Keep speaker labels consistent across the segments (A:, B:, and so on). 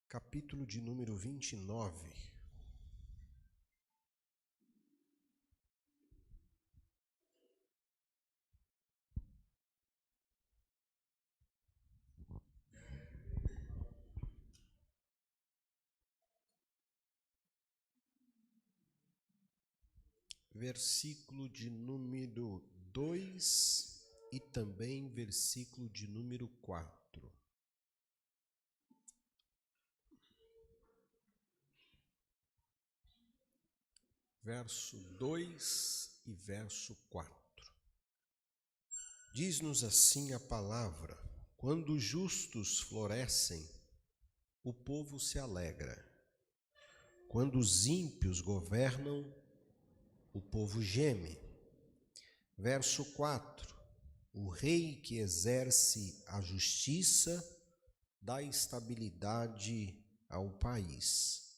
A: capítulo de número 29. Versículo de número 2 e também versículo de número 4. Verso 2 e verso 4. Diz-nos assim a palavra: quando os justos florescem, o povo se alegra. Quando os ímpios governam, o povo geme. Verso 4. O rei que exerce a justiça dá estabilidade ao país,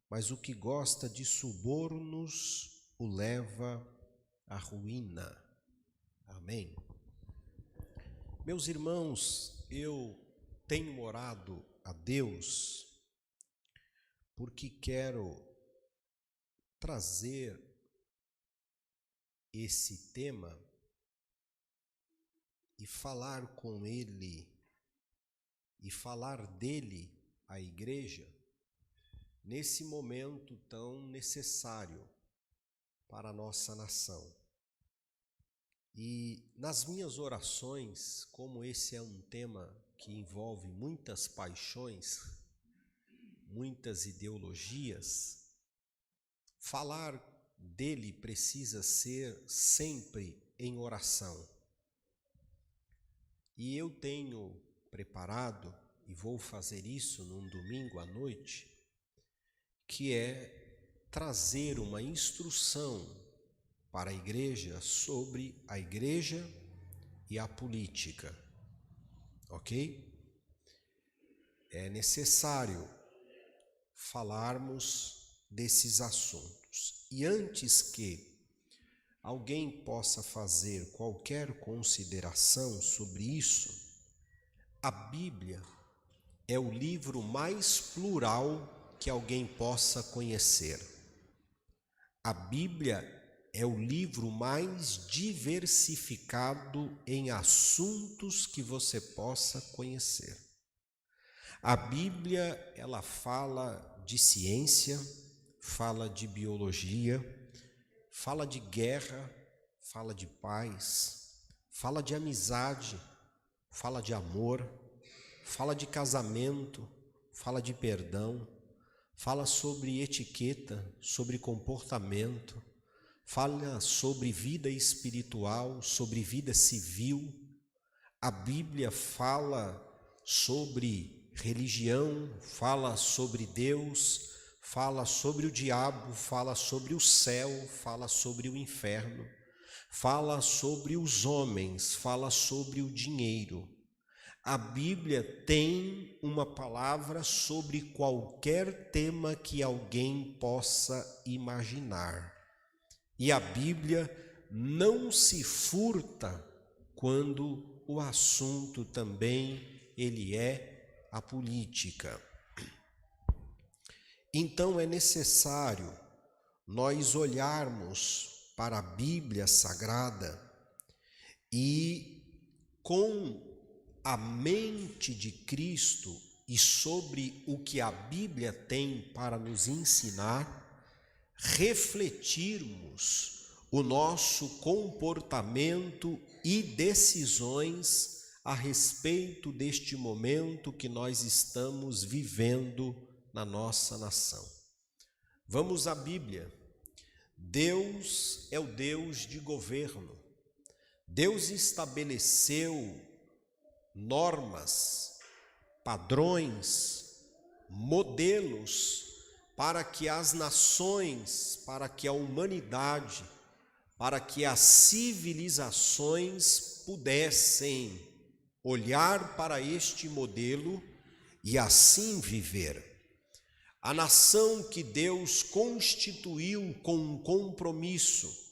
A: mas o que gosta de subornos o leva à ruína. Amém. Meus irmãos, eu tenho orado a Deus porque quero trazer esse tema e falar com ele e falar dele à igreja nesse momento tão necessário para a nossa nação. E nas minhas orações, como esse é um tema que envolve muitas paixões, muitas ideologias, falar dele precisa ser sempre em oração. E eu tenho preparado, e vou fazer isso num domingo à noite, que é trazer uma instrução para a igreja sobre a igreja e a política, ok? É necessário falarmos desses assuntos. E antes que alguém possa fazer qualquer consideração sobre isso, a Bíblia é o livro mais plural que alguém possa conhecer. A Bíblia é o livro mais diversificado em assuntos que você possa conhecer. A Bíblia, ela fala de ciência, fala de biologia, fala de guerra, fala de paz, fala de amizade, fala de amor, fala de casamento, fala de perdão, fala sobre etiqueta, sobre comportamento, fala sobre vida espiritual, sobre vida civil. A Bíblia fala sobre religião, fala sobre Deus, fala sobre o diabo, fala sobre o céu, fala sobre o inferno, fala sobre os homens, fala sobre o dinheiro. A Bíblia tem uma palavra sobre qualquer tema que alguém possa imaginar. E a Bíblia não se furta quando o assunto também ele é a política. Então é necessário nós olharmos para a Bíblia Sagrada e com a mente de Cristo e sobre o que a Bíblia tem para nos ensinar, refletirmos o nosso comportamento e decisões a respeito deste momento que nós estamos vivendo na nossa nação. Vamos à Bíblia. Deus é o Deus de governo. Deus estabeleceu normas, padrões, modelos para que as nações, para que a humanidade, para que as civilizações pudessem olhar para este modelo e assim viver. A nação que Deus constituiu com um compromisso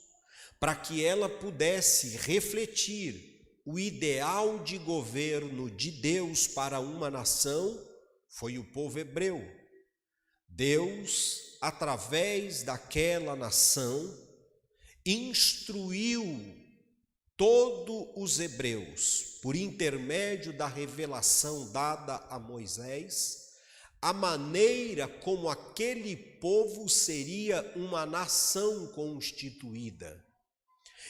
A: para que ela pudesse refletir o ideal de governo de Deus para uma nação foi o povo hebreu. Deus, através daquela nação, instruiu todos os hebreus, por intermédio da revelação dada a Moisés, a maneira como aquele povo seria uma nação constituída.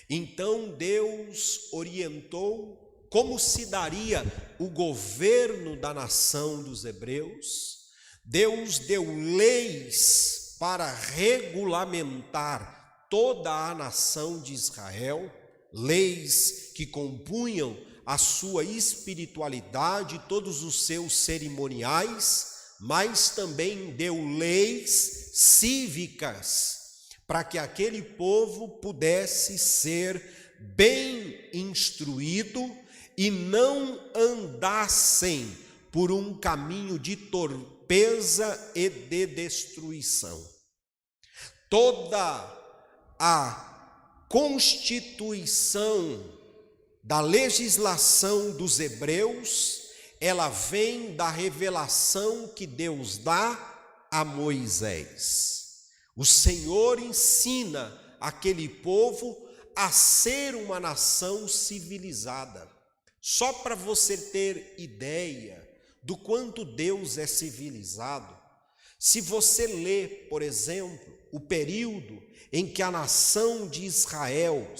A: Então Deus orientou como se daria o governo da nação dos hebreus. Deus deu leis para regulamentar toda a nação de Israel, leis que compunham a sua espiritualidade, todos os seus cerimoniais, mas também deu leis cívicas para que aquele povo pudesse ser bem instruído e não andassem por um caminho de torpeza e de destruição. Toda a constituição da legislação dos hebreus, ela vem da revelação que Deus dá a Moisés. O Senhor ensina aquele povo a ser uma nação civilizada. Só para você ter ideia do quanto Deus é civilizado, se você lê, por exemplo, o período em que a nação de Israel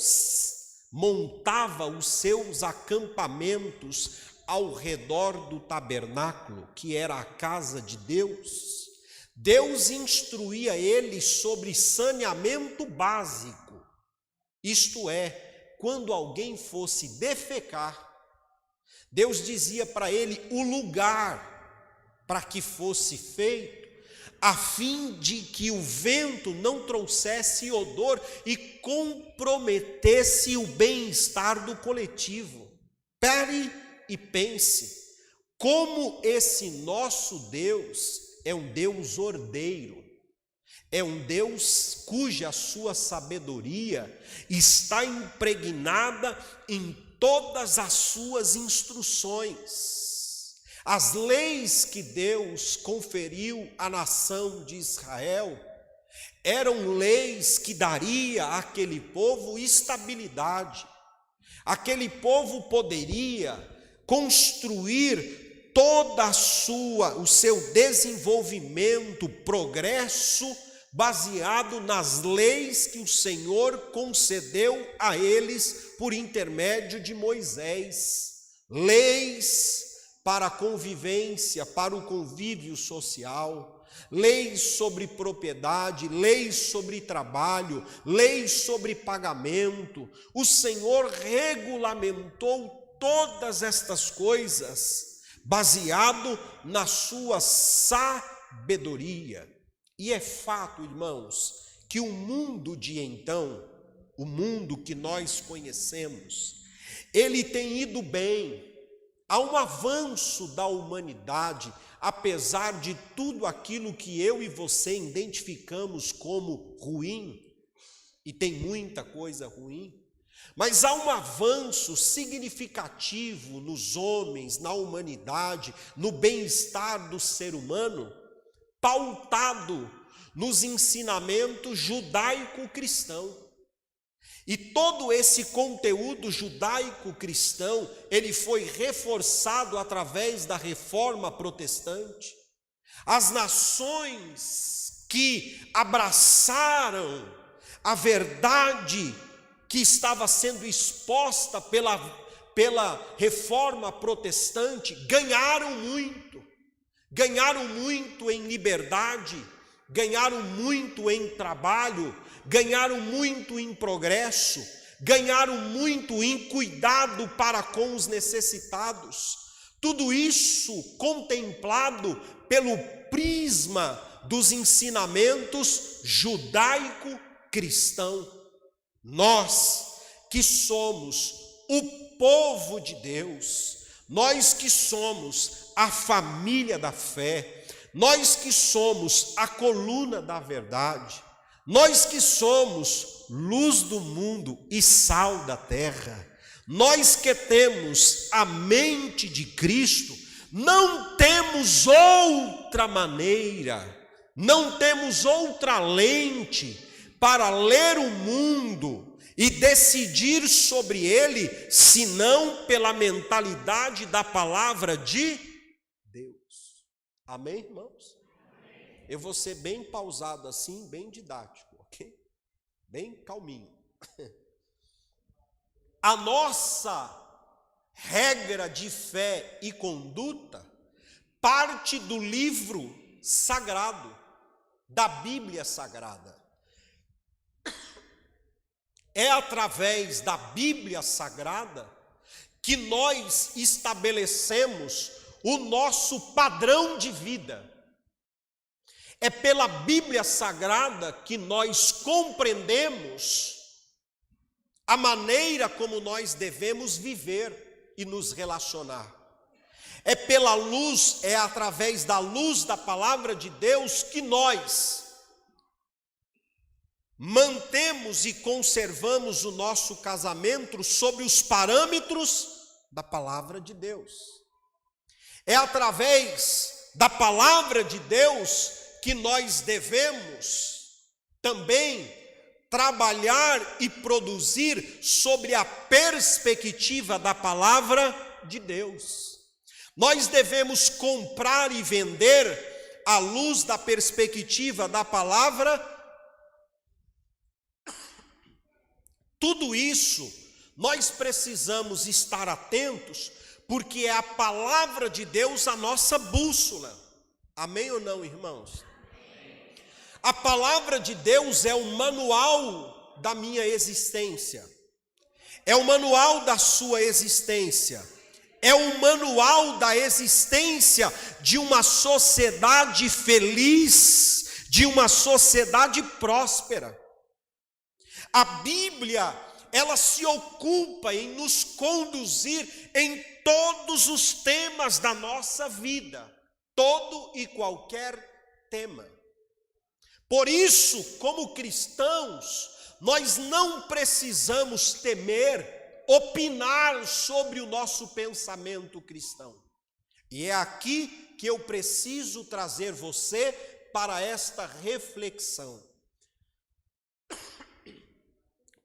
A: montava os seus acampamentos ao redor do tabernáculo, que era a casa de Deus, Deus instruía eles sobre saneamento básico, isto é, quando alguém fosse defecar, Deus dizia para ele o lugar para que fosse feito, a fim de que o vento não trouxesse odor e comprometesse o bem-estar do coletivo. Pare e pense, como esse nosso Deus é um Deus ordeiro, é um Deus cuja sua sabedoria está impregnada em todas as suas instruções. As leis que Deus conferiu à nação de Israel eram leis que daria àquele povo estabilidade. Aquele povo poderia construir toda o seu desenvolvimento, progresso, baseado nas leis que o Senhor concedeu a eles por intermédio de Moisés. Leis para a convivência, para o convívio social, leis sobre propriedade, leis sobre trabalho, leis sobre pagamento. O Senhor regulamentou todas estas coisas baseado na sua sabedoria. E é fato, irmãos, que o mundo de então, o mundo que nós conhecemos, ele tem ido bem. Há um avanço da humanidade, apesar de tudo aquilo que eu e você identificamos como ruim, e tem muita coisa ruim, mas há um avanço significativo nos homens, na humanidade, no bem-estar do ser humano, pautado nos ensinamentos judaico-cristão. E todo esse conteúdo judaico-cristão, ele foi reforçado através da reforma protestante. As nações que abraçaram a verdade que estava sendo exposta pela reforma protestante, ganharam muito em liberdade, ganharam muito em trabalho, ganharam muito em progresso, ganharam muito em cuidado para com os necessitados. Tudo isso contemplado pelo prisma dos ensinamentos judaico-cristão. Nós que somos o povo de Deus, nós que somos a família da fé, nós que somos a coluna da verdade, nós que somos luz do mundo e sal da terra, nós que temos a mente de Cristo, Não temos outra maneira, não temos outra lente para ler o mundo e decidir sobre ele, senão pela mentalidade da palavra de Deus. Amém, irmãos? Amém. Eu vou ser bem pausado assim, bem didático, ok? Bem calminho. A nossa regra de fé e conduta parte do livro sagrado, da Bíblia Sagrada. É através da Bíblia Sagrada que nós estabelecemos o nosso padrão de vida. É pela Bíblia Sagrada que nós compreendemos a maneira como nós devemos viver e nos relacionar. É pela luz, é através da luz da palavra de Deus que nós mantemos e conservamos o nosso casamento sobre os parâmetros da palavra de Deus. É através da palavra de Deus que nós devemos também trabalhar e produzir sobre a perspectiva da palavra de Deus. Nós devemos comprar e vender à luz da perspectiva da palavra. Tudo isso nós precisamos estar atentos, porque é a palavra de Deus a nossa bússola. Amém ou não, irmãos? Amém. A palavra de Deus é o manual da minha existência, é o manual da sua existência, é o manual da existência de uma sociedade feliz, de uma sociedade próspera. A Bíblia, ela se ocupa em nos conduzir em todos os temas da nossa vida, todo e qualquer tema. Por isso, como cristãos, nós não precisamos temer opinar sobre o nosso pensamento cristão. E é aqui que eu preciso trazer você para esta reflexão.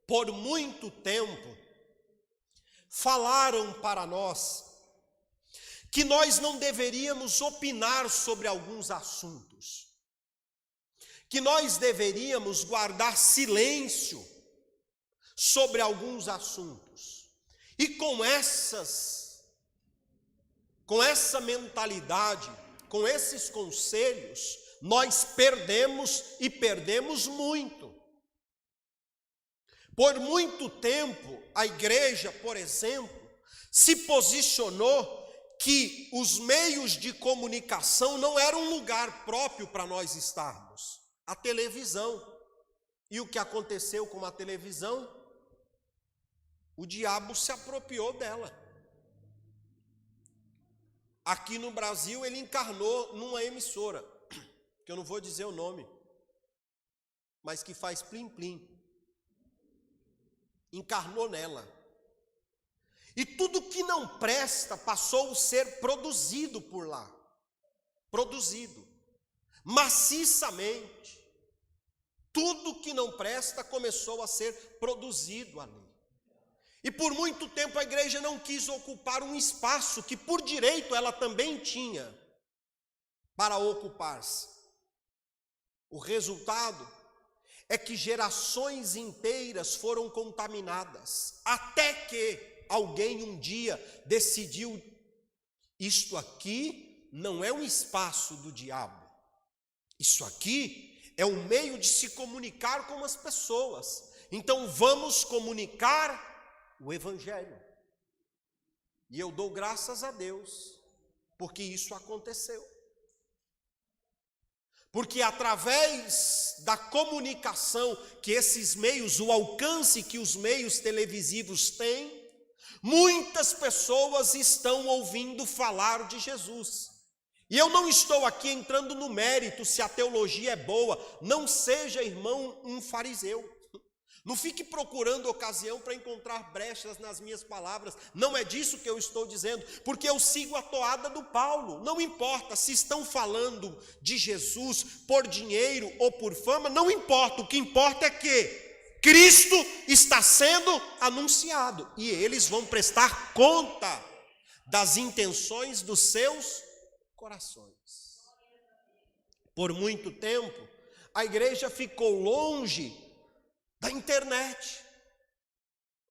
A: Por muito tempo, falaram para nós que nós não deveríamos opinar sobre alguns assuntos, que nós deveríamos guardar silêncio sobre alguns assuntos. E com essa mentalidade, com esses conselhos, nós perdemos e perdemos muito. Por muito tempo, a igreja, por exemplo, se posicionou que os meios de comunicação não eram um lugar próprio para nós estarmos. A televisão. E o que aconteceu com a televisão? O diabo se apropriou dela. Aqui no Brasil ele encarnou numa emissora, que eu não vou dizer o nome, mas que faz plim-plim. Encarnou nela. E tudo que não presta passou a ser produzido por lá. Produzido. Maciçamente. Tudo que não presta começou a ser produzido ali. E por muito tempo a igreja não quis ocupar um espaço que por direito ela também tinha para ocupar-se. O resultado é que gerações inteiras foram contaminadas, até que alguém um dia decidiu: isto aqui não é um espaço do diabo, isso aqui é um meio de se comunicar com as pessoas, então vamos comunicar o Evangelho. E eu dou graças a Deus, porque isso aconteceu. Porque através da comunicação que esses meios, o alcance que os meios televisivos têm, muitas pessoas estão ouvindo falar de Jesus. E eu não estou aqui entrando no mérito se a teologia é boa. Não seja, irmão, um fariseu. Não fique procurando ocasião para encontrar brechas nas minhas palavras. Não é disso que eu estou dizendo, porque eu sigo a toada do Paulo. Não importa se estão falando de Jesus por dinheiro ou por fama, não importa. O que importa é que Cristo está sendo anunciado e eles vão prestar conta das intenções dos seus corações. Por muito tempo, a igreja ficou longe da internet.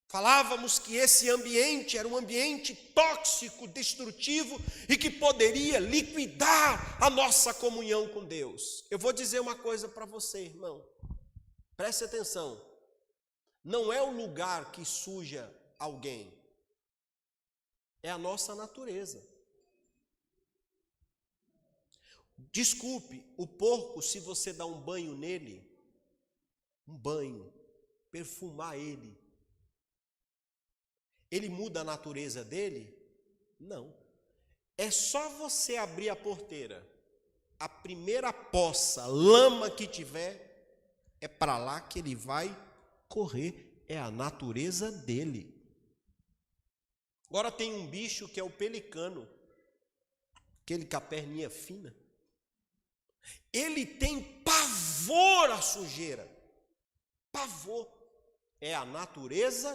A: Falávamos que esse ambiente era um ambiente tóxico, destrutivo e que poderia liquidar a nossa comunhão com Deus. Eu vou dizer uma coisa para você, irmão. Preste atenção. Não é o lugar que suja alguém. É a nossa natureza. Desculpe, o porco, se você dá um banho nele, perfumar ele muda a natureza dele? Não. É só você abrir a porteira, a primeira poça, lama que tiver, é para lá que ele vai correr, é a natureza dele. Agora tem um bicho que é o pelicano, aquele com a perninha fina. Ele tem pavor à sujeira. Pavor. É a natureza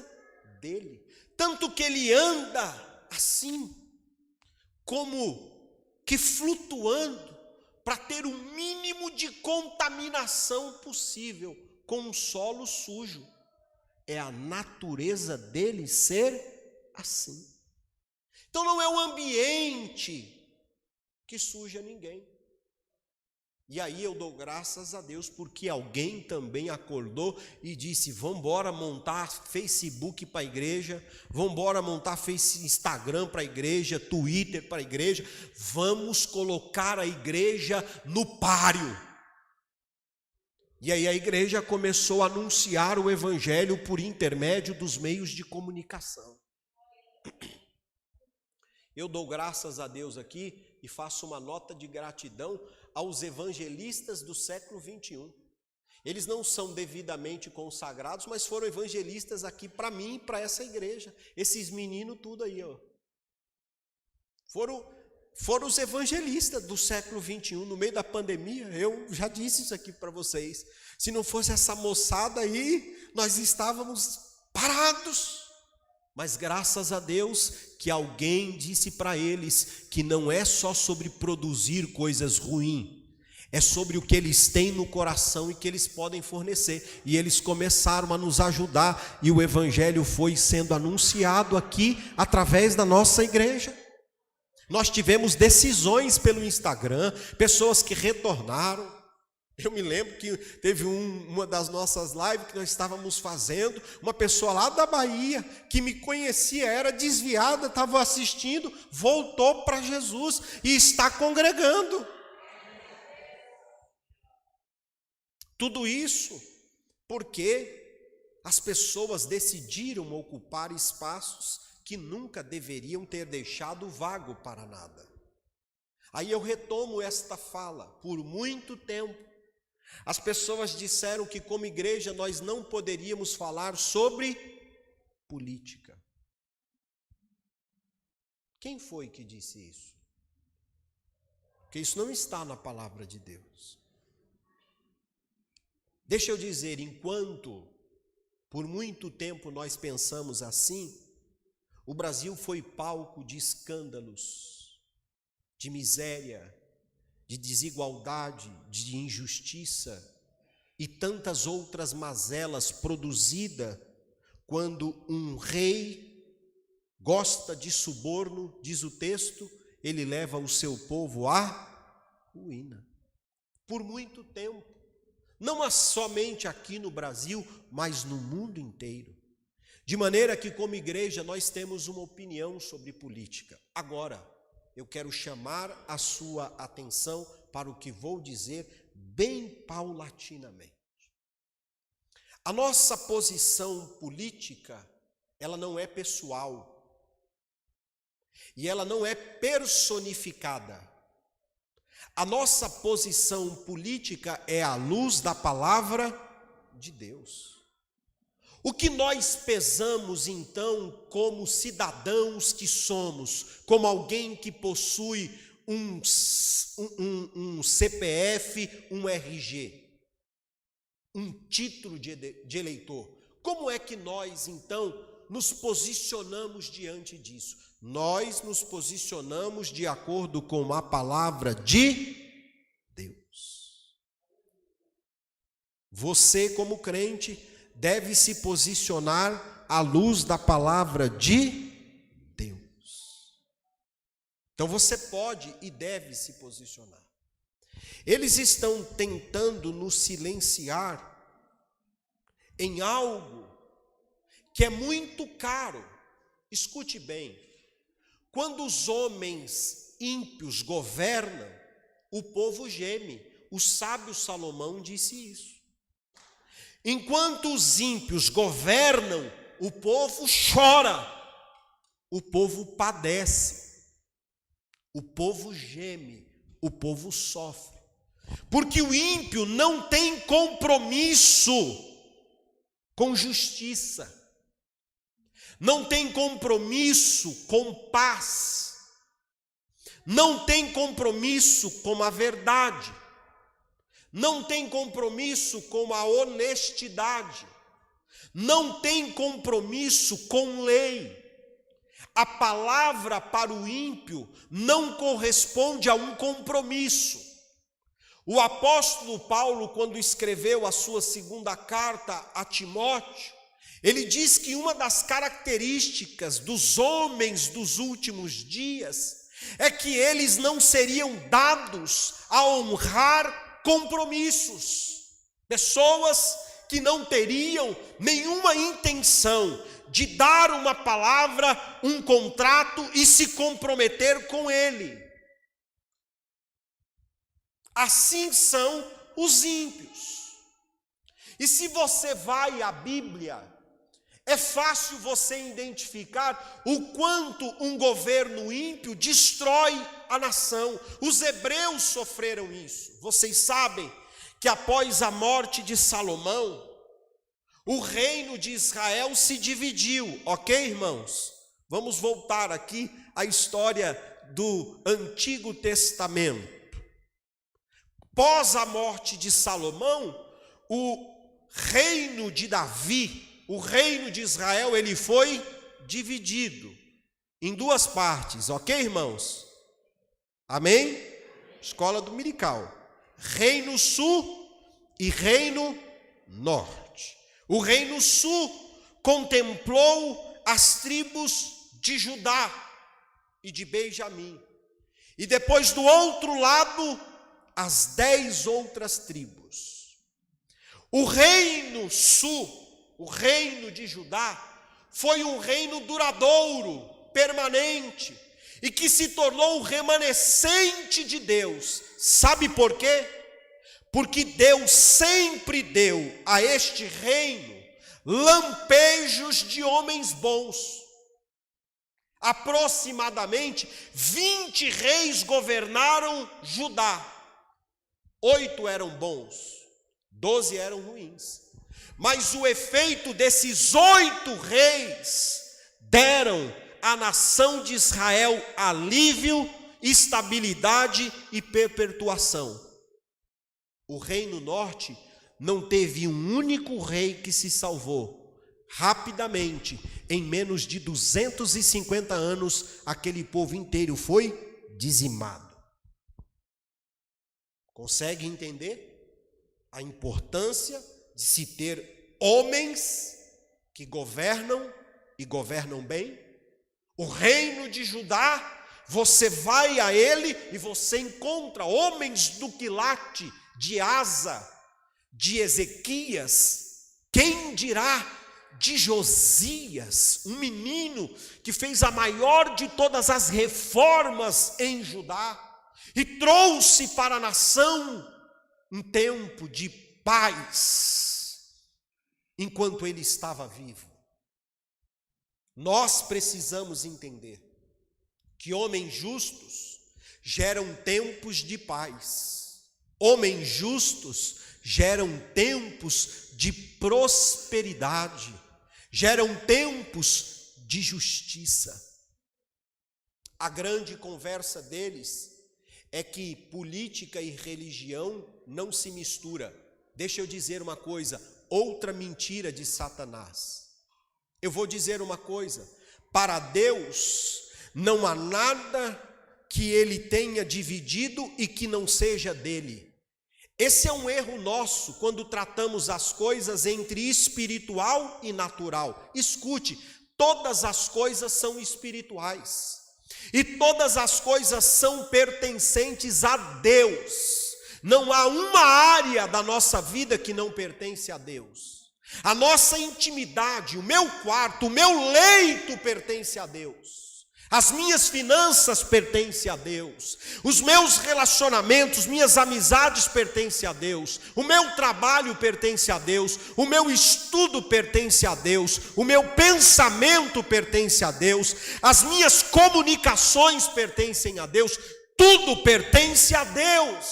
A: dele. Tanto que ele anda assim, como que flutuando, para ter o mínimo de contaminação possível com um solo sujo. É a natureza dele ser assim. Então não é o ambiente que suja ninguém. E aí eu dou graças a Deus porque alguém também acordou e disse: vamos embora montar Facebook para a igreja, vamos embora montar Instagram para a igreja, Twitter para a igreja, vamos colocar a igreja no páreo. E aí a igreja começou a anunciar o evangelho por intermédio dos meios de comunicação. Eu dou graças a Deus aqui e faço uma nota de gratidão aos evangelistas do século 21. Eles não são devidamente consagrados, mas foram evangelistas aqui para mim e para essa igreja. Esses meninos tudo aí, ó. Foram os evangelistas do século 21, no meio da pandemia. Eu já disse isso aqui para vocês. Se não fosse essa moçada aí, nós estávamos parados. Mas graças a Deus que alguém disse para eles que não é só sobre produzir coisas ruins, é sobre o que eles têm no coração e que eles podem fornecer. E eles começaram a nos ajudar e o evangelho foi sendo anunciado aqui através da nossa igreja. Nós tivemos decisões pelo Instagram, pessoas que retornaram. Eu me lembro que teve uma das nossas lives que nós estávamos fazendo, uma pessoa lá da Bahia, que me conhecia, era desviada, estava assistindo, voltou para Jesus e está congregando. Tudo isso porque as pessoas decidiram ocupar espaços que nunca deveriam ter deixado vago para nada. Aí eu retomo esta fala. Por muito tempo, as pessoas disseram que como igreja nós não poderíamos falar sobre política. Quem foi que disse isso? Porque isso não está na palavra de Deus. Deixa eu dizer, enquanto por muito tempo nós pensamos assim, o Brasil foi palco de escândalos, de miséria, de desigualdade, de injustiça e tantas outras mazelas produzidas quando um rei gosta de suborno, diz o texto, ele leva o seu povo à ruína. Por muito tempo, não somente aqui no Brasil, mas no mundo inteiro. De maneira que como igreja nós temos uma opinião sobre política. Agora, eu quero chamar a sua atenção para o que vou dizer bem paulatinamente. A nossa posição política, ela não é pessoal. E ela não é personificada. A nossa posição política é à luz da palavra de Deus. O que nós pesamos então como cidadãos que somos, como alguém que possui um CPF, um RG, um título de eleitor? Como é que nós então nos posicionamos diante disso? Nós nos posicionamos de acordo com a palavra de Deus. Você, como crente, deve se posicionar à luz da palavra de Deus. Então você pode e deve se posicionar. Eles estão tentando nos silenciar em algo que é muito caro. Escute bem, quando os homens ímpios governam, o povo geme. O sábio Salomão disse isso. Enquanto os ímpios governam, o povo chora, o povo padece, o povo geme, o povo sofre. Porque o ímpio não tem compromisso com justiça, não tem compromisso com paz, não tem compromisso com a verdade, não tem compromisso com a honestidade, não tem compromisso com lei. A palavra para o ímpio não corresponde a um compromisso. O apóstolo Paulo, quando escreveu a sua segunda carta a Timóteo, ele diz que uma das características dos homens dos últimos dias é que eles não seriam dados a honrar compromissos. Pessoas que não teriam nenhuma intenção de dar uma palavra, um contrato e se comprometer com ele. Assim são os ímpios. E se você vai à Bíblia, é fácil você identificar o quanto um governo ímpio destrói a nação. Os hebreus sofreram isso. Vocês sabem que após a morte de Salomão, o reino de Israel se dividiu, ok, irmãos? Vamos voltar aqui à história do Antigo Testamento. Pós a morte de Salomão, o reino de Davi, o reino de Israel, ele foi dividido em duas partes, ok, irmãos? Amém? Escola dominical. Reino Sul e Reino Norte. O Reino Sul contemplou as tribos de Judá e de Benjamim. E depois do outro lado, as 10 outras tribos. O Reino Sul, o reino de Judá, foi um reino duradouro, permanente, e que se tornou o remanescente de Deus. Sabe por quê? Porque Deus sempre deu a este reino lampejos de homens bons. Aproximadamente 20 reis governaram Judá. 8 eram bons, 12 eram ruins. Mas o efeito desses 8 reis deram à nação de Israel alívio, estabilidade e perpetuação. O Reino Norte não teve um único rei que se salvou. Rapidamente, em menos de 250 anos, aquele povo inteiro foi dizimado. Consegue entender a importância de se ter homens que governam e governam bem? O reino de Judá, você vai a ele e você encontra homens do quilate de Asa, de Ezequias, quem dirá de Josias, um menino que fez a maior de todas as reformas em Judá e trouxe para a nação um tempo de paz enquanto ele estava vivo. Nós precisamos entender que homens justos geram tempos de paz. Homens justos geram tempos de prosperidade. geram tempos de justiça. A grande conversa deles é que política e religião não se mistura. Deixa eu dizer uma coisa, outra mentira de Satanás. Eu vou dizer uma coisa, para Deus não há nada que ele tenha dividido e que não seja dele. Esse é um erro nosso quando tratamos as coisas entre espiritual e natural. Escute, todas as coisas são espirituais e todas as coisas são pertencentes a Deus. Não há uma área da nossa vida que não pertence a Deus. A nossa intimidade, o meu quarto, o meu leito pertence a Deus. As minhas finanças pertencem a Deus, os meus relacionamentos, minhas amizades pertencem a Deus, o meu trabalho pertence a Deus, o meu estudo pertence a Deus, o meu pensamento pertence a Deus, as minhas comunicações pertencem a Deus, tudo pertence a Deus.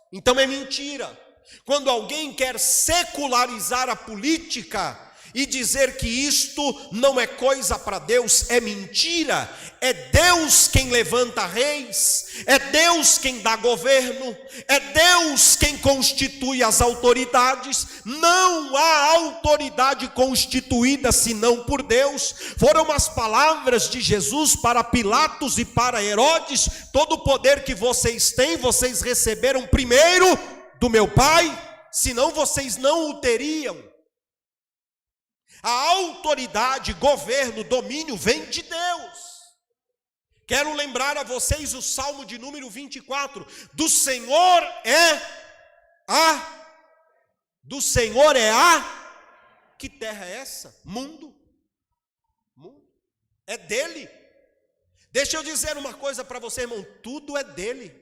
A: Então é mentira. Quando alguém quer secularizar a política e dizer que isto não é coisa para Deus, é mentira. É Deus quem levanta reis, é Deus quem dá governo, é Deus quem constitui as autoridades. Não há autoridade constituída senão por Deus. Foram as palavras de Jesus para Pilatos e para Herodes: todo o poder que vocês têm, vocês receberam primeiro do meu Pai, senão vocês não o teriam. A autoridade, governo, domínio vem de Deus. Quero lembrar a vocês o Salmo de número 24. Do Senhor é a... Que terra é essa? Mundo. É dele. Deixa eu dizer uma coisa para você, irmão. Tudo é dele.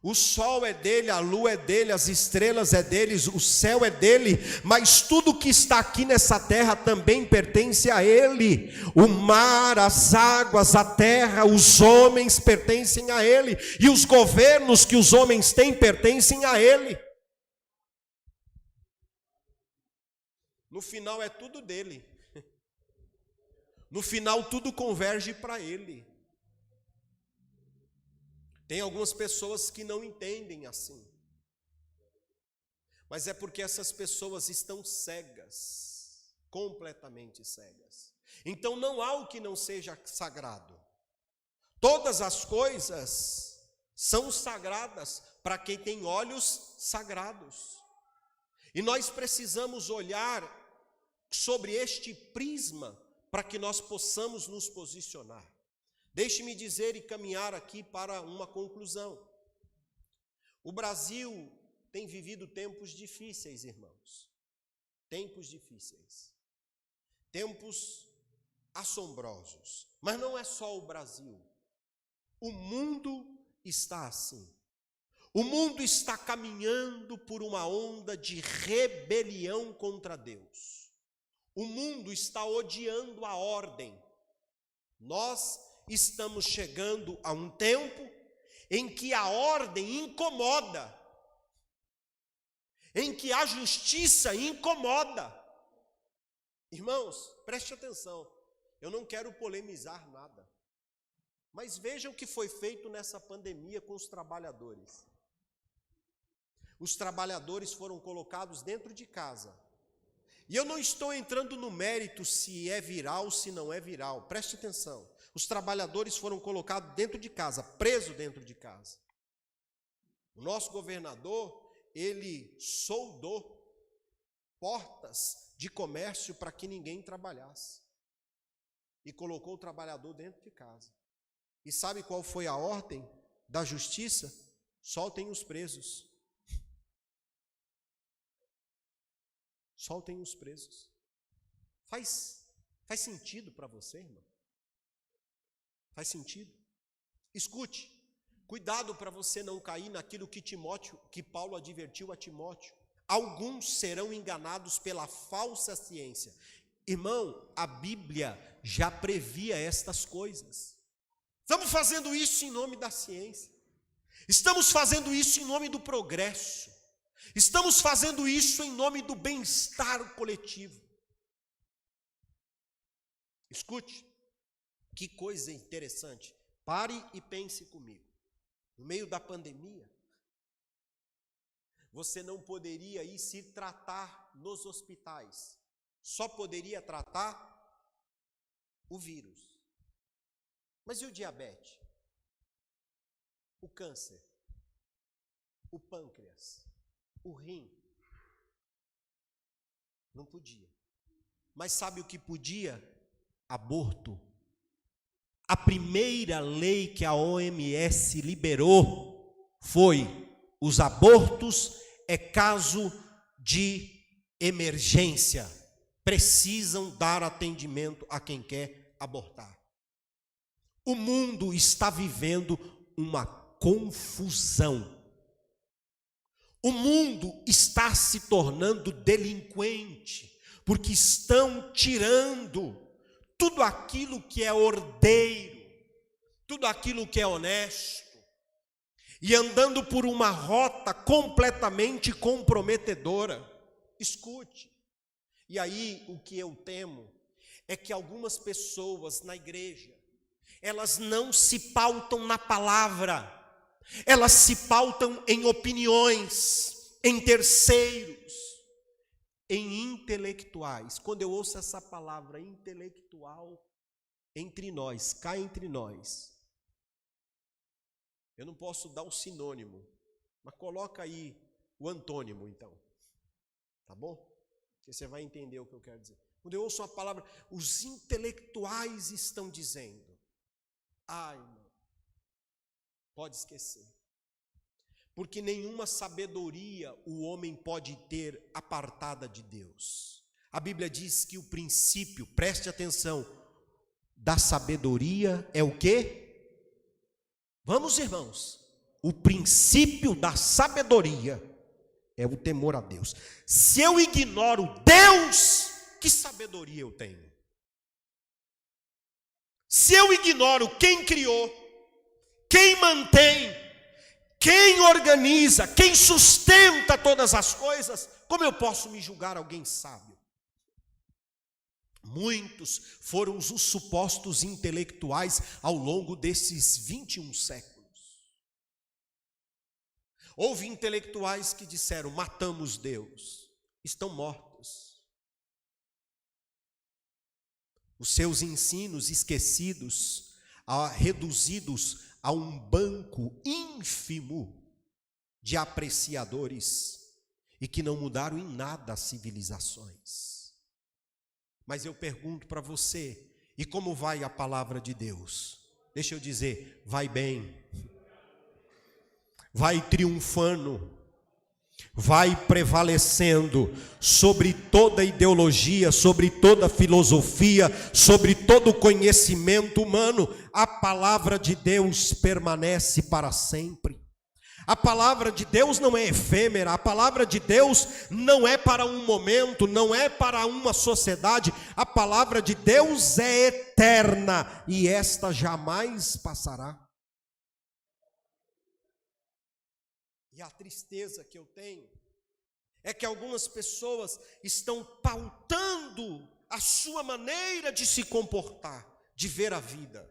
A: O sol é dele, a lua é dele, as estrelas é dele, o céu é dele, mas tudo que está aqui nessa terra também pertence a ele. O mar, as águas, a terra, os homens pertencem a ele, e os governos que os homens têm pertencem a ele. No final é tudo dele. No final tudo converge para ele. Tem algumas pessoas que não entendem assim, mas é porque essas pessoas estão cegas, completamente cegas. Então não há o que não seja sagrado. Todas as coisas são sagradas para quem tem olhos sagrados. E nós precisamos olhar sobre este prisma para que nós possamos nos posicionar. Deixe-me dizer e caminhar aqui para uma conclusão. O Brasil tem vivido tempos difíceis, irmãos. Tempos difíceis. Tempos assombrosos. Mas não é só o Brasil. O mundo está assim. O mundo está caminhando por uma onda de rebelião contra Deus. O mundo está odiando a ordem. Nós estamos chegando a um tempo em que a ordem incomoda, em que a justiça incomoda. Irmãos, preste atenção, eu não quero polemizar nada, mas vejam o que foi feito nessa pandemia com os trabalhadores. Os trabalhadores foram colocados dentro de casa. E eu não estou entrando no mérito se é viral, se não é viral. Preste atenção. Os trabalhadores foram colocados dentro de casa, presos dentro de casa. O nosso governador, ele soldou portas de comércio para que ninguém trabalhasse. E colocou o trabalhador dentro de casa. E sabe qual foi a ordem da justiça? Soltem os presos. Soltem os presos. Faz sentido para você, irmão? Faz sentido? Escute, cuidado para você não cair naquilo que Paulo advertiu a Timóteo. Alguns serão enganados pela falsa ciência. Irmão, a Bíblia já previa estas coisas. Estamos fazendo isso em nome da ciência. Estamos fazendo isso em nome do progresso. Estamos fazendo isso em nome do bem-estar coletivo. Escute, que coisa interessante. Pare e pense comigo. No meio da pandemia, você não poderia ir se tratar nos hospitais. Só poderia tratar o vírus. Mas e o diabetes? O câncer? O pâncreas? O rim? Não podia. Mas sabe o que podia? Aborto. A primeira lei que a OMS liberou foi: os abortos é caso de emergência. Precisam dar atendimento a quem quer abortar. O mundo está vivendo uma confusão. O mundo está se tornando delinquente, porque estão tirando tudo aquilo que é ordeiro, tudo aquilo que é honesto, e andando por uma rota completamente comprometedora. Escute, e aí o que eu temo é que algumas pessoas na igreja, elas não se pautam na palavra, elas se pautam em opiniões, em terceiros, em intelectuais. Quando eu ouço essa palavra intelectual entre nós, cá entre nós, eu não posso dar o sinônimo, mas coloca aí o antônimo então, tá bom? Porque você vai entender o que eu quero dizer. Quando eu ouço a palavra, os intelectuais estão dizendo, ai, irmão, pode esquecer. Porque nenhuma sabedoria o homem pode ter apartada de Deus. A Bíblia diz que o princípio, preste atenção, da sabedoria é o quê? Vamos, irmãos, o princípio da sabedoria é o temor a Deus. Se eu ignoro Deus, que sabedoria eu tenho? Se eu ignoro quem criou, quem mantém, quem organiza, quem sustenta todas as coisas, como eu posso me julgar alguém sábio? Muitos foram os supostos intelectuais ao longo desses 21 séculos. Houve intelectuais que disseram, matamos Deus, estão mortos. Os seus ensinos esquecidos, reduzidos a um banco ínfimo de apreciadores e que não mudaram em nada as civilizações. Mas eu pergunto para você, e como vai a palavra de Deus? Deixa eu dizer, vai bem, vai triunfando, vai prevalecendo sobre toda ideologia, sobre toda filosofia, sobre todo conhecimento humano. A palavra de Deus permanece para sempre. A palavra de Deus não é efêmera, a palavra de Deus não é para um momento, não é para uma sociedade. A palavra de Deus é eterna e esta jamais passará. E a tristeza que eu tenho é que algumas pessoas estão pautando a sua maneira de se comportar, de ver a vida,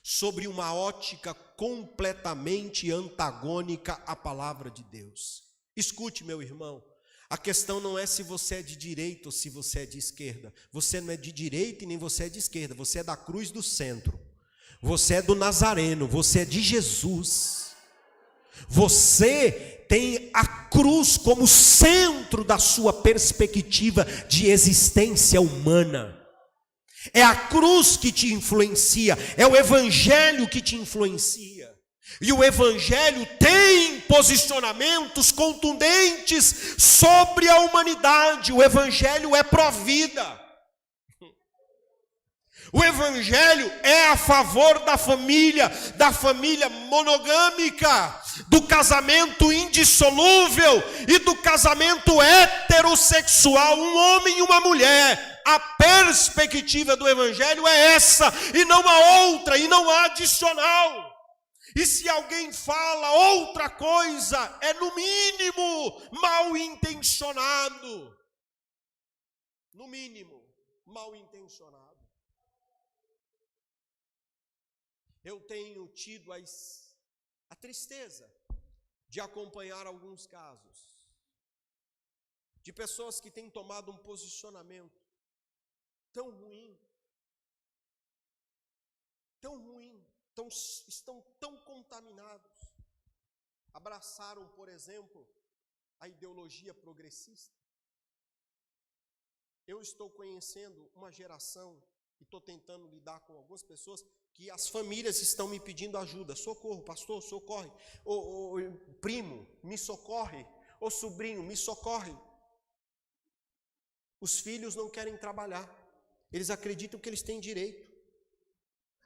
A: sobre uma ótica completamente antagônica à palavra de Deus. Escute, meu irmão, a questão não é se você é de direita ou se você é de esquerda. Você não é de direita e nem você é de esquerda, você é da cruz do centro. Você é do Nazareno, você é de Jesus. Você tem a cruz como centro da sua perspectiva de existência humana. É a cruz que te influencia, é o evangelho que te influencia. E o evangelho tem posicionamentos contundentes sobre a humanidade. O evangelho é pró-vida. O evangelho é a favor da família monogâmica, do casamento indissolúvel e do casamento heterossexual, um homem e uma mulher. A perspectiva do evangelho é essa, e não há outra, e não há adicional. E se alguém fala outra coisa, é no mínimo mal intencionado. No mínimo. mal intencionado. Eu tenho tido a tristeza de acompanhar alguns casos de pessoas que têm tomado um posicionamento tão ruim, estão tão contaminados. Abraçaram, por exemplo, a ideologia progressista. Eu estou conhecendo uma geração e estou tentando lidar com algumas pessoas que as famílias estão me pedindo ajuda. Socorro, pastor, socorre. Ô primo, me socorre. Ô sobrinho, me socorre. Os filhos não querem trabalhar. Eles acreditam que eles têm direito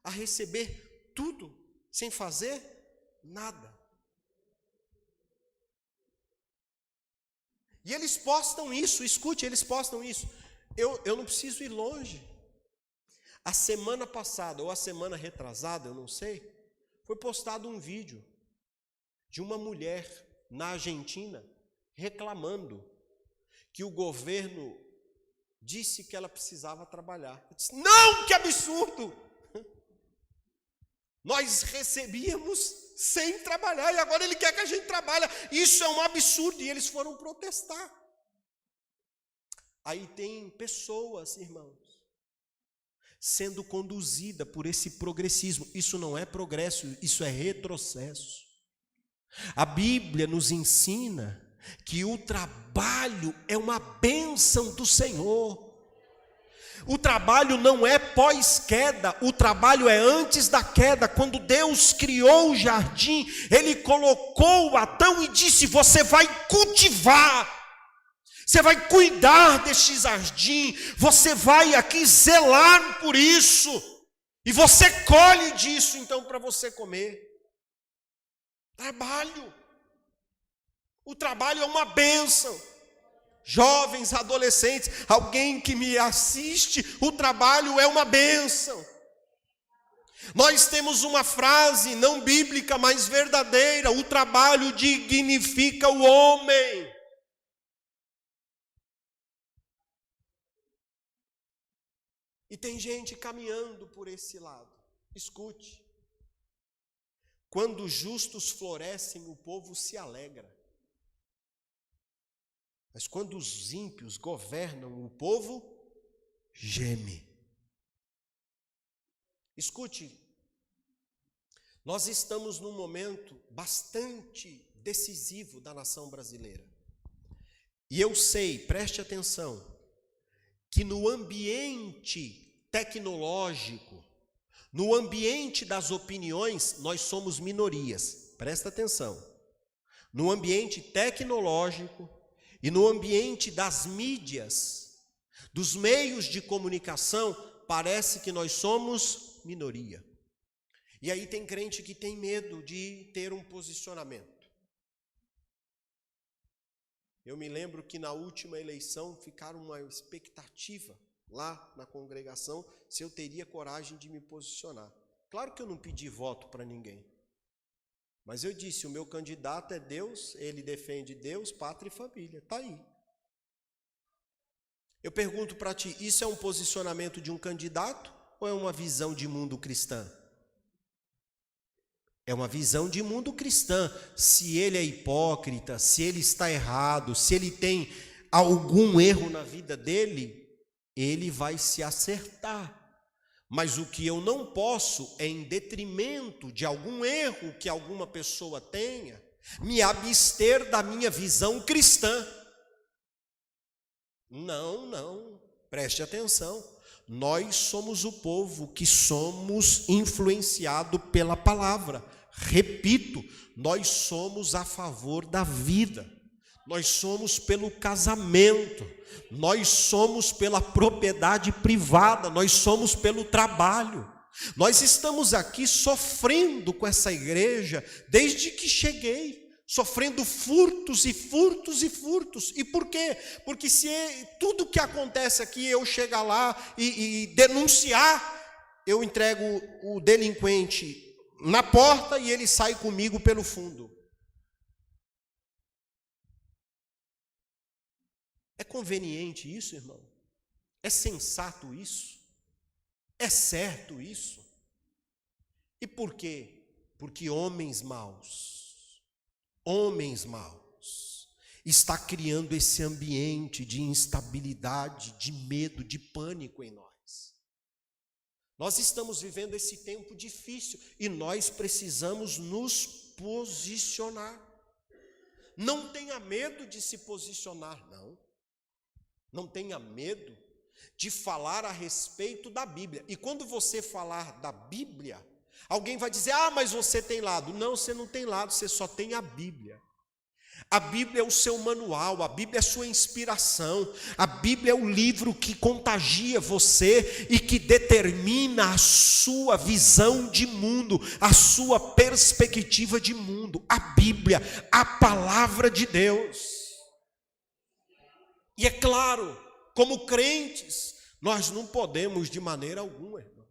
A: a receber tudo sem fazer nada. E eles postam isso, escute, eles postam isso. Eu não preciso ir longe. A semana passada, ou a semana retrasada, eu não sei, foi postado um vídeo de uma mulher na Argentina reclamando que o governo disse que ela precisava trabalhar. Eu disse, não, que absurdo! Nós recebíamos sem trabalhar e agora ele quer que a gente trabalhe. Isso é um absurdo. E eles foram protestar. Aí tem pessoas, irmãos, sendo conduzida por esse progressismo. Isso não é progresso, isso é retrocesso. A Bíblia nos ensina que o trabalho é uma bênção do Senhor. O trabalho não é pós-queda, o trabalho é antes da queda. Quando Deus criou o jardim, Ele colocou Adão e disse, você vai cultivar, você vai cuidar deste jardim, você vai aqui zelar por isso, e você colhe disso então para você comer. Trabalho. O trabalho é uma bênção. Jovens, adolescentes, alguém que me assiste, o trabalho é uma bênção. Nós temos uma frase não bíblica, mas verdadeira: o trabalho dignifica o homem. E tem gente caminhando por esse lado. Escute. Quando os justos florescem, o povo se alegra. Mas quando os ímpios governam, o povo geme. Escute, nós estamos num momento bastante decisivo da nação brasileira. E eu sei, preste atenção, que no ambiente tecnológico, no ambiente das opiniões, nós somos minorias. Presta atenção. No ambiente tecnológico, e no ambiente das mídias, dos meios de comunicação, parece que nós somos minoria. E aí tem crente que tem medo de ter um posicionamento. Eu me lembro que na última eleição ficaram uma expectativa lá na congregação se eu teria coragem de me posicionar. Claro que eu não pedi voto para ninguém. Mas eu disse, o meu candidato é Deus, ele defende Deus, pátria e família. Está aí. Eu pergunto para ti, isso é um posicionamento de um candidato ou é uma visão de mundo cristã? É uma visão de mundo cristã. Se ele é hipócrita, se ele está errado, se ele tem algum erro na vida dele, ele vai se acertar. Mas o que eu não posso é, em detrimento de algum erro que alguma pessoa tenha, me abster da minha visão cristã. Não, preste atenção. Nós somos o povo que somos influenciado pela palavra. Repito, nós somos a favor da vida. Nós somos pelo casamento, nós somos pela propriedade privada, nós somos pelo trabalho. Nós estamos aqui sofrendo com essa igreja desde que cheguei, sofrendo furtos e furtos e furtos. E por quê? Porque se tudo que acontece aqui eu chegar lá e denunciar, eu entrego o delinquente na porta e ele sai comigo pelo fundo. É conveniente isso, irmão? É sensato isso? É certo isso? E por quê? Porque homens maus, está criando esse ambiente de instabilidade, de medo, de pânico em nós. Nós estamos vivendo esse tempo difícil e nós precisamos nos posicionar. Não tenha medo de se posicionar, não. Não tenha medo de falar a respeito da Bíblia. E quando você falar da Bíblia, alguém vai dizer: ah, mas você tem lado. Não, você não tem lado, você só tem a Bíblia. A Bíblia é o seu manual, a Bíblia é a sua inspiração, a Bíblia é o livro que contagia você e que determina a sua visão de mundo, a sua perspectiva de mundo. A Bíblia, a palavra de Deus. E é claro, como crentes, nós não podemos de maneira alguma, irmão,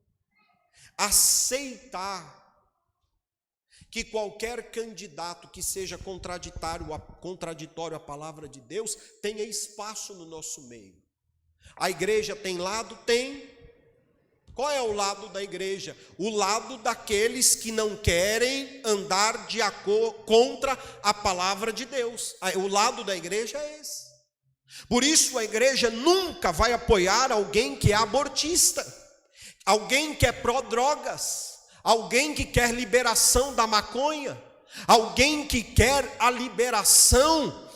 A: aceitar que qualquer candidato que seja contraditório à palavra de Deus tenha espaço no nosso meio. A igreja tem lado? Tem. Qual é o lado da igreja? O lado daqueles que não querem andar contra a palavra de Deus. O lado da igreja é esse. Por isso a igreja nunca vai apoiar alguém que é abortista, alguém que é pró-drogas, alguém que quer liberação da maconha, alguém que quer a liberação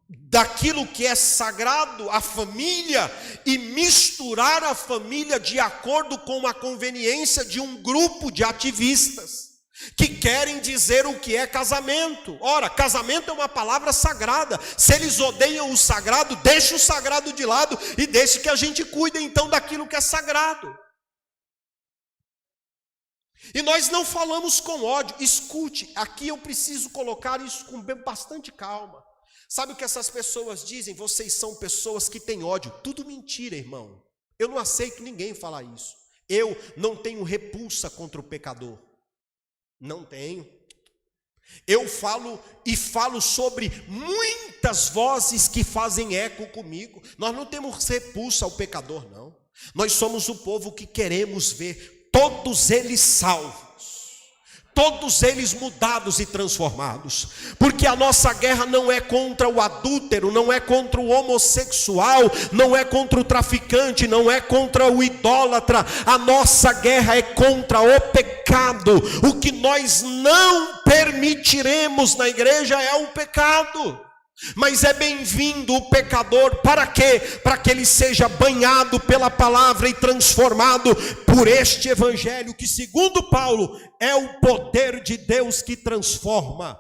A: daquilo que é sagrado, a família, e misturar a família de acordo com a conveniência de um grupo de ativistas que querem dizer o que é casamento. Ora, casamento é uma palavra sagrada. Se eles odeiam o sagrado, deixa o sagrado de lado e deixa que a gente cuide então daquilo que é sagrado. E nós não falamos com ódio. Escute, aqui eu preciso colocar isso com bastante calma. Sabe o que essas pessoas dizem? Vocês são pessoas que têm ódio. Tudo mentira, irmão. Eu não aceito ninguém falar isso. Eu não tenho repulsa contra o pecador. Não tenho. Eu falo sobre muitas vozes que fazem eco comigo. Nós não temos repulsa ao pecador, não. Nós somos o povo que queremos ver todos eles salvos, todos eles mudados e transformados, porque a nossa guerra não é contra o adúltero, não é contra o homossexual, não é contra o traficante, não é contra o idólatra. A nossa guerra é contra o pecado. O que nós não permitiremos na igreja é o pecado. Mas é bem-vindo o pecador, para quê? Para que ele seja banhado pela palavra e transformado por este evangelho, que segundo Paulo, é o poder de Deus que transforma.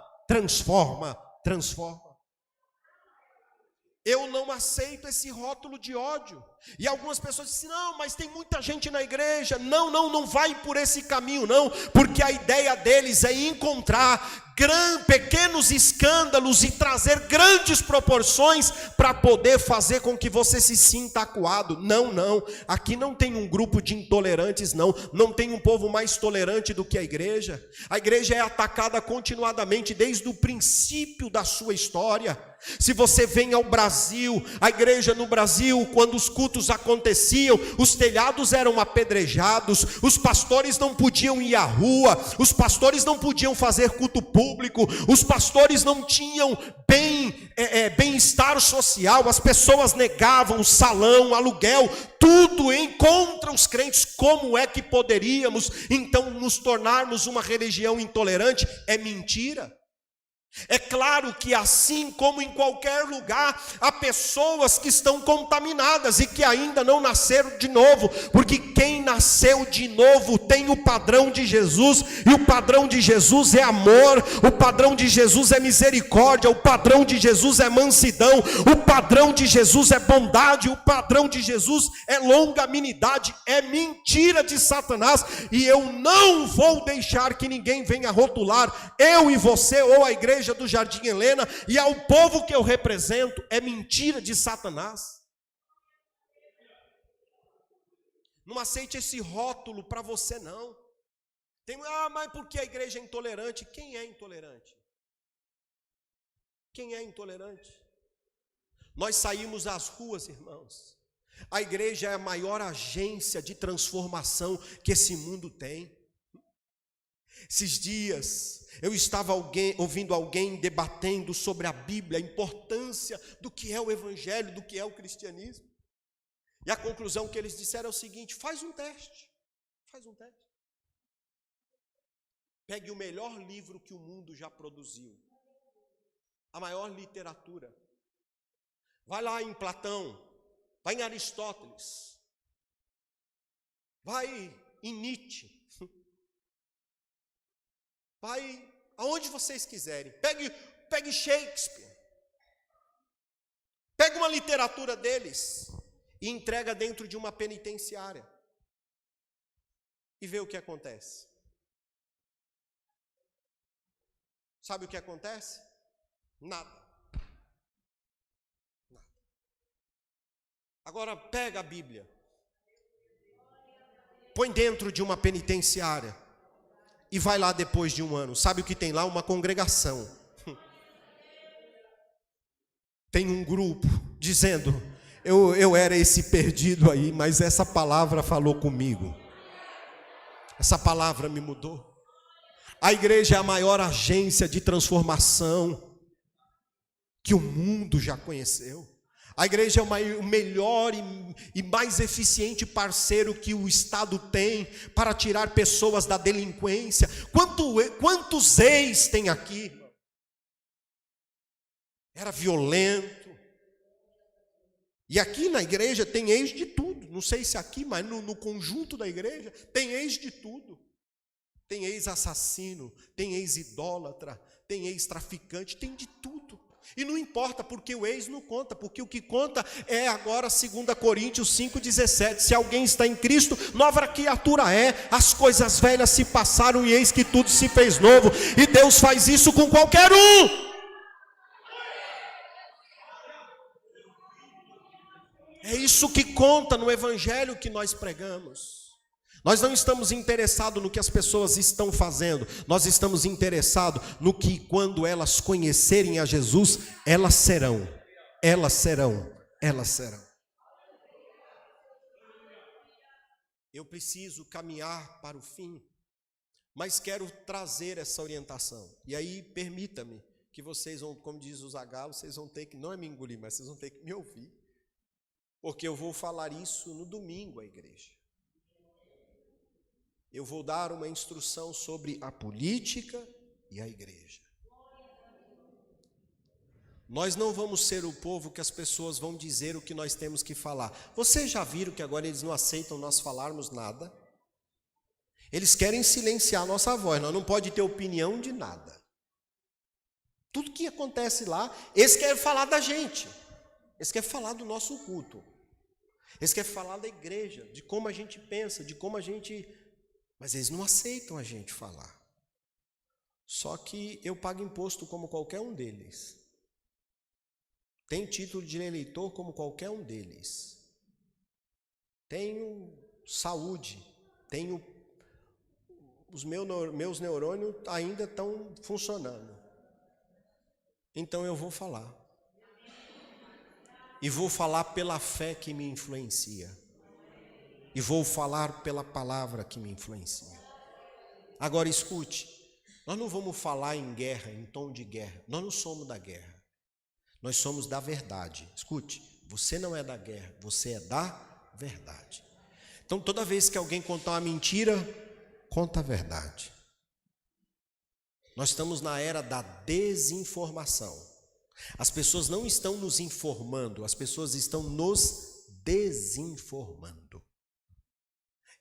A: Eu não aceito esse rótulo de ódio. E algumas pessoas dizem: não, mas tem muita gente na igreja. Não vai por esse caminho não, porque a ideia deles é encontrar pequenos escândalos e trazer grandes proporções para poder fazer com que você se sinta acuado. Não, aqui não tem um grupo de intolerantes, não tem um povo mais tolerante do que a igreja. A igreja é atacada continuadamente desde o princípio da sua história. Se você vem ao Brasil, a igreja no Brasil, quando os cultos aconteciam, os telhados eram apedrejados, os pastores não podiam ir à rua, os pastores não podiam fazer culto público, os pastores não tinham bem-estar social, as pessoas negavam o salão, aluguel, tudo contra os crentes. Como é que poderíamos então nos tornarmos uma religião intolerante? É mentira. É claro que assim como em qualquer lugar, há pessoas que estão contaminadas e que ainda não nasceram de novo, porque quem nasceu de novo tem o padrão de Jesus, e o padrão de Jesus é amor, o padrão de Jesus é misericórdia, o padrão de Jesus é mansidão, o padrão de Jesus é bondade, o padrão de Jesus é longanimidade. É mentira de Satanás, e eu não vou deixar que ninguém venha rotular eu e você ou a igreja do Jardim Helena e ao povo que eu represento. É mentira de Satanás. Não aceite esse rótulo para você não. Mas por que a igreja é intolerante? Quem é intolerante? Quem é intolerante? Nós saímos às ruas, irmãos, A igreja é a maior agência de transformação que esse mundo tem. Esses dias eu estava ouvindo alguém debatendo sobre a Bíblia, a importância do que é o evangelho, do que é o cristianismo. E a conclusão que eles disseram é o seguinte: faz um teste. Pegue o melhor livro que o mundo já produziu, a maior literatura. Vai lá em Platão, vai em Aristóteles, vai em Nietzsche, vai aonde vocês quiserem. Pegue Shakespeare, pegue uma literatura deles e entrega dentro de uma penitenciária e vê o que acontece. Sabe o que acontece? Nada. Agora pega a Bíblia, põe dentro de uma penitenciária e vai lá depois de um ano. Sabe o que tem lá? Uma congregação. Tem um grupo dizendo: eu era esse perdido aí, mas essa palavra falou comigo. Essa palavra me mudou. A igreja é a maior agência de transformação que o mundo já conheceu. A igreja é o melhor e mais eficiente parceiro que o Estado tem para tirar pessoas da delinquência. Quantos ex tem aqui? Era violento. E aqui na igreja tem ex de tudo. Não sei se aqui, mas no conjunto da igreja tem ex de tudo. Tem ex-assassino, tem ex-idólatra, tem ex-traficante, tem de tudo. E não importa, porque o ex não conta, porque o que conta é agora 2 Coríntios 5,17. Se alguém está em Cristo, nova criatura é. As coisas velhas se passaram e eis que tudo se fez novo. E Deus faz isso com qualquer um. É isso que conta no evangelho que nós pregamos. Nós não estamos interessados no que as pessoas estão fazendo. Nós estamos interessados no que, quando elas conhecerem a Jesus, elas serão. Eu preciso caminhar para o fim, mas quero trazer essa orientação. E aí, permita-me que vocês vão, como diz o Zagalo, vocês vão ter que, não é me engolir, mas vocês vão ter que me ouvir. Porque eu vou falar isso no domingo à igreja. Eu vou dar uma instrução sobre a política e a igreja. Nós não vamos ser o povo que as pessoas vão dizer o que nós temos que falar. Vocês já viram que agora eles não aceitam nós falarmos nada? Eles querem silenciar a nossa voz, nós não podemos ter opinião de nada. Tudo que acontece lá, eles querem falar da gente. Eles querem falar do nosso culto. Eles querem falar da igreja, de como a gente pensa, de como a gente... Mas eles não aceitam a gente falar. Só que eu pago imposto como qualquer um deles. Tenho título de eleitor como qualquer um deles. Tenho saúde. Tenho... Os meus neurônios ainda estão funcionando. Então eu vou falar. E vou falar pela fé que me influencia. E vou falar pela palavra que me influencia. Agora escute, nós não vamos falar em guerra, em tom de guerra. Nós não somos da guerra. Nós somos da verdade. Escute, você não é da guerra, você é da verdade. Então toda vez que alguém contar uma mentira, conta a verdade. Nós estamos na era da desinformação. As pessoas não estão nos informando, as pessoas estão nos desinformando.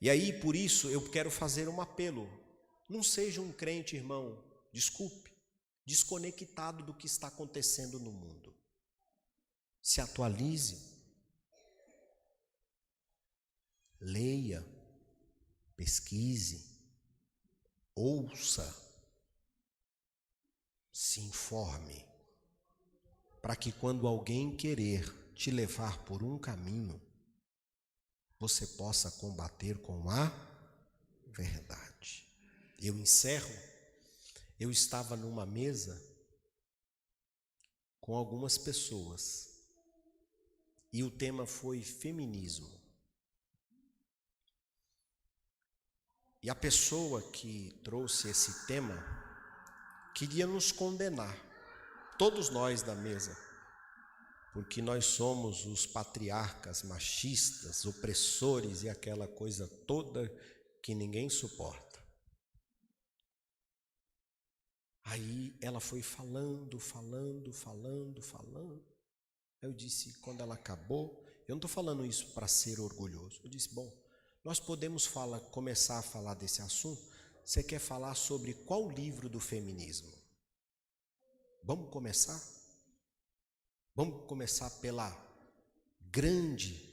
A: E aí, por isso, eu quero fazer um apelo. Não seja um crente, irmão, desculpe, desconectado do que está acontecendo no mundo. Se atualize. Leia, pesquise, ouça, se informe, para que quando alguém querer te levar por um caminho, você possa combater com a verdade. Eu encerro. Eu estava numa mesa com algumas pessoas e o tema foi feminismo. E a pessoa que trouxe esse tema queria nos condenar, todos nós da mesa, porque nós somos os patriarcas machistas, opressores e aquela coisa toda que ninguém suporta. Aí ela foi falando. Eu disse, quando ela acabou, eu não estou falando isso para ser orgulhoso. Eu disse, bom, nós podemos começar a falar desse assunto. Você quer falar sobre qual livro do feminismo? Vamos começar? Vamos começar pela grande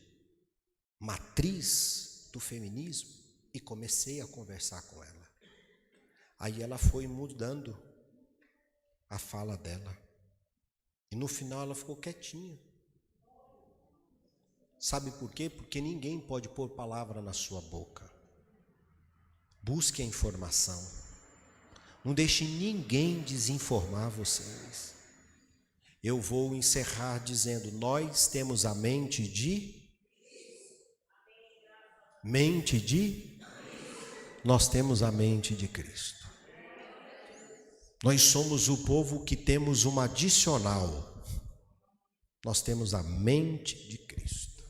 A: matriz do feminismo? E comecei a conversar com ela. Aí ela foi mudando a fala dela. E no final ela ficou quietinha. Sabe por quê? Porque ninguém pode pôr palavra na sua boca. Busque a informação. Não deixe ninguém desinformar vocês. Eu vou encerrar dizendo, nós temos a mente de... Nós temos a mente de Cristo. Nós somos o povo que temos uma adicional. Nós temos a mente de Cristo.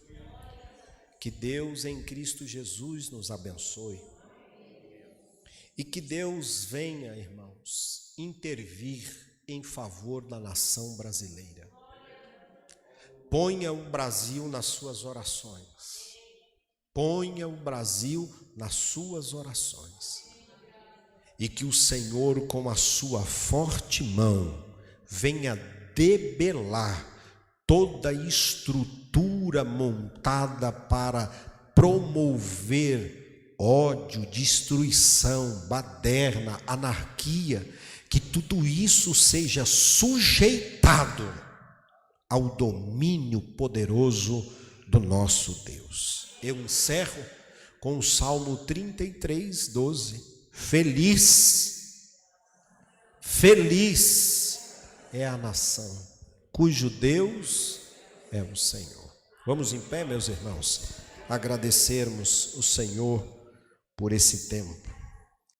A: Que Deus em Cristo Jesus nos abençoe. E que Deus venha, irmãos, intervir em favor da nação brasileira. Ponha o Brasil nas suas orações. Ponha o Brasil nas suas orações. E que o Senhor, com a sua forte mão, venha debelar toda a estrutura montada para promover ódio, destruição, baderna, anarquia, que tudo isso seja sujeitado ao domínio poderoso do nosso Deus. Eu encerro com o Salmo 33, 12. Feliz é a nação cujo Deus é o Senhor. Vamos em pé, meus irmãos, agradecermos o Senhor por esse tempo.